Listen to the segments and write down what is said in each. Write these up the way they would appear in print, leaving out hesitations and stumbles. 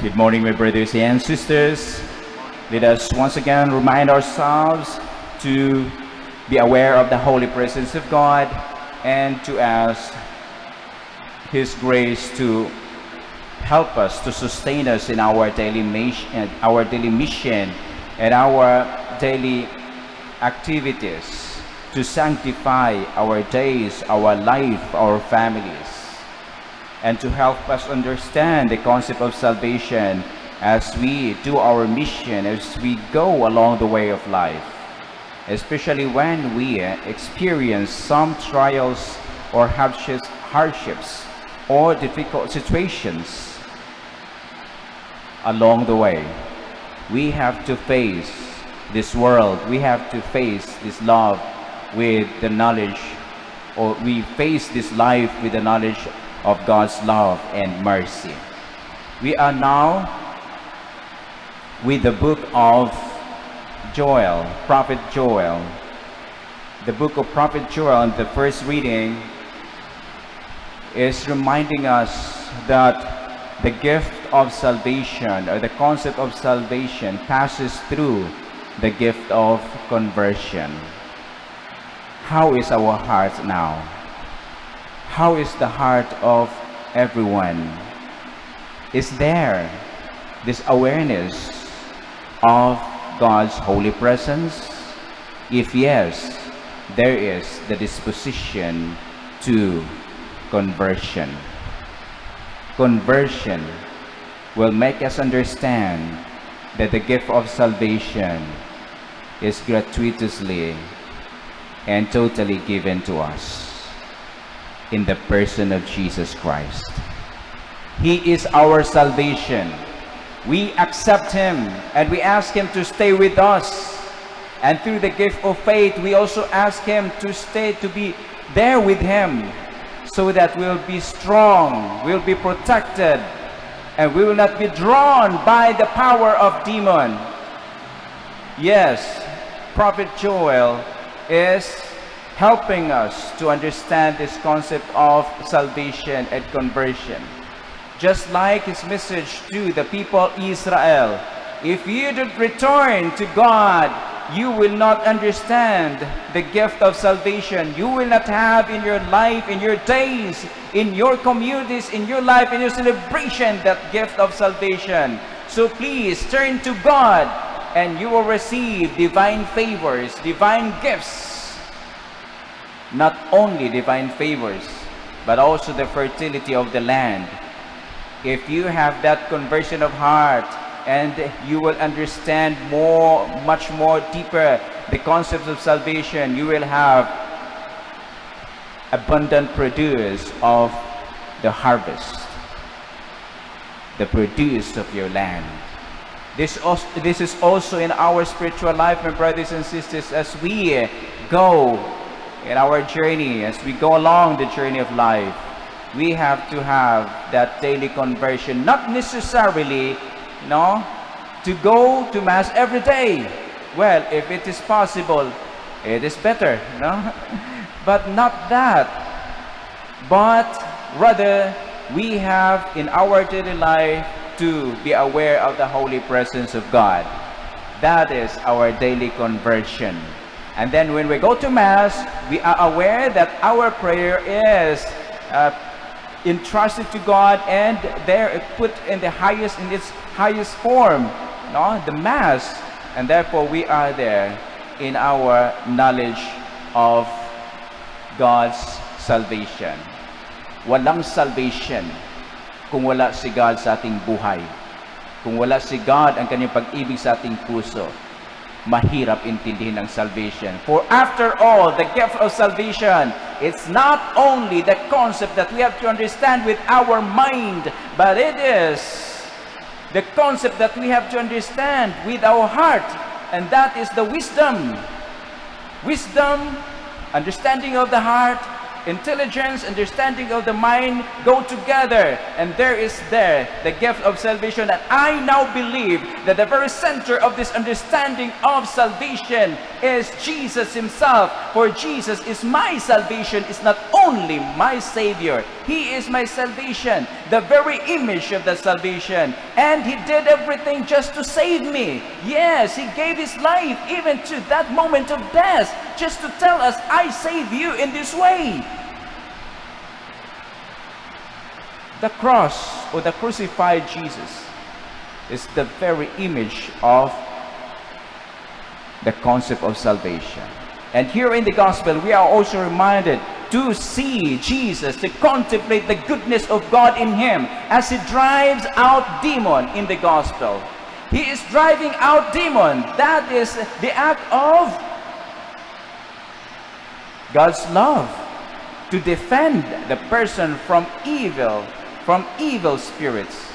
Good morning, my brothers and sisters. Let us once again remind ourselves to be aware of the holy presence of God and to ask His grace to help us, to sustain us in our daily mission, and our daily activities, to sanctify our days, our life, our families, and to help us understand the concept of salvation as we do our mission, as we go along the way of life, especially when we experience some trials or hardships or difficult situations along the way. We have to face this world, we have to face this love with the knowledge, or we face this life with the knowledge of God's love and mercy. We are now with the book of Joel, Prophet Joel. The book of Prophet Joel, and the first reading is reminding us that the gift of salvation, or the concept of salvation, passes through the gift of conversion. How is our heart now? How is the heart of everyone? Is there this awareness of God's holy presence? If yes, there is the disposition to conversion. Conversion will make us understand that the gift of salvation is gratuitously and totally given to us in the person of Jesus Christ. He is our salvation. We accept Him and we ask Him to stay with us. And through the gift of faith, we also ask Him to stay, to be there with Him, so that we'll be strong, we'll be protected, and we will not be drawn by the power of demon. Yes, Prophet Joel is helping us to understand this concept of salvation and conversion. Just like his message to the people Israel, if you don't return to God, you will not understand the gift of salvation. You will not have in your life, in your days, in your communities, in your life, in your celebration, that gift of salvation. So please turn to God and you will receive divine favors, divine gifts. Not only divine favors, but also the fertility of the land. If you have that conversion of heart, and you will understand much more deeper the concepts of salvation, you will have abundant produce of the harvest, the produce of your land. This is also in our spiritual life, my brothers and sisters, as we go in our journey, as we go along the journey of life. We have to have that daily conversion, not necessarily to go to Mass every day. Well, if it is possible, it is better, but not that. But rather, we have in our daily life to be aware of the holy presence of God. That is our daily conversion. And then when we go to Mass, we are aware that our prayer is entrusted to God, and there put in its highest form, the Mass, and therefore we are there in our knowledge of God's salvation. Walang salvation kung wala si God sa ating buhay. Kung wala si God ang kanyang pag-ibig sa ating puso, mahirap intindihin ang salvation. For after all, the gift of salvation, it's not only the concept that we have to understand with our mind, but it is the concept that we have to understand with our heart, and that is the wisdom. Wisdom, understanding of the heart, intelligence, understanding of the mind go together, and there the gift of salvation. And I now believe that the very center of this understanding of salvation is Jesus himself. For Jesus is my salvation, is not only my Savior, he is my salvation, the very image of the salvation. And he did everything just to save me. Yes, he gave his life even to that moment of death, just to tell us, I save you in this way. The cross, or the crucified Jesus, is the very image of the concept of salvation. And here in the gospel, we are also reminded to see Jesus, to contemplate the goodness of God in him as he drives out demon in the gospel. He is driving out demon. That is the act of God's love to defend the person from evil spirits.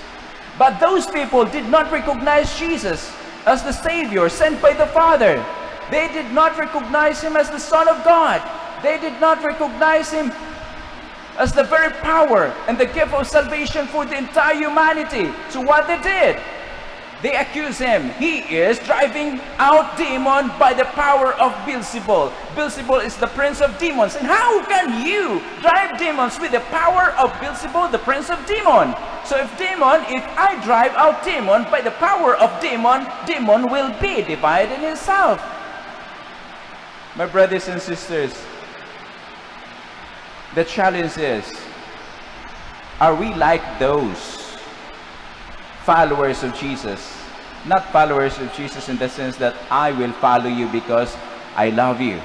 But those people did not recognize Jesus as the Savior sent by the Father. They did not recognize him as the Son of God. They did not recognize him as the very power and the gift of salvation for the entire humanity. So what they did? They accuse him. He is driving out demon by the power of Beelzebul. Beelzebul is the prince of demons. And how can you drive demons with the power of Beelzebul, the prince of demon? So if I drive out demon by the power of demon, demon will be divided in itself. My brothers and sisters, the challenge is, are we like those followers of Jesus? Not followers of Jesus in the sense that I will follow you because I love you,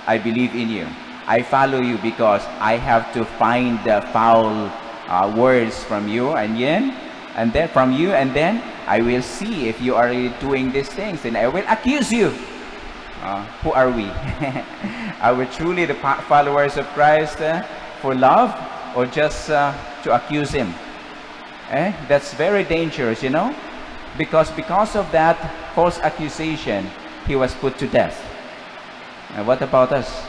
I believe in you. I follow you because I have to find the foul words from you, and then from you, and then I will see if you are doing these things, and I will accuse you. Who are we? Are we truly the followers of Christ for love, or just to accuse him? That's very dangerous, you know, because of that false accusation, he was put to death. And what about us?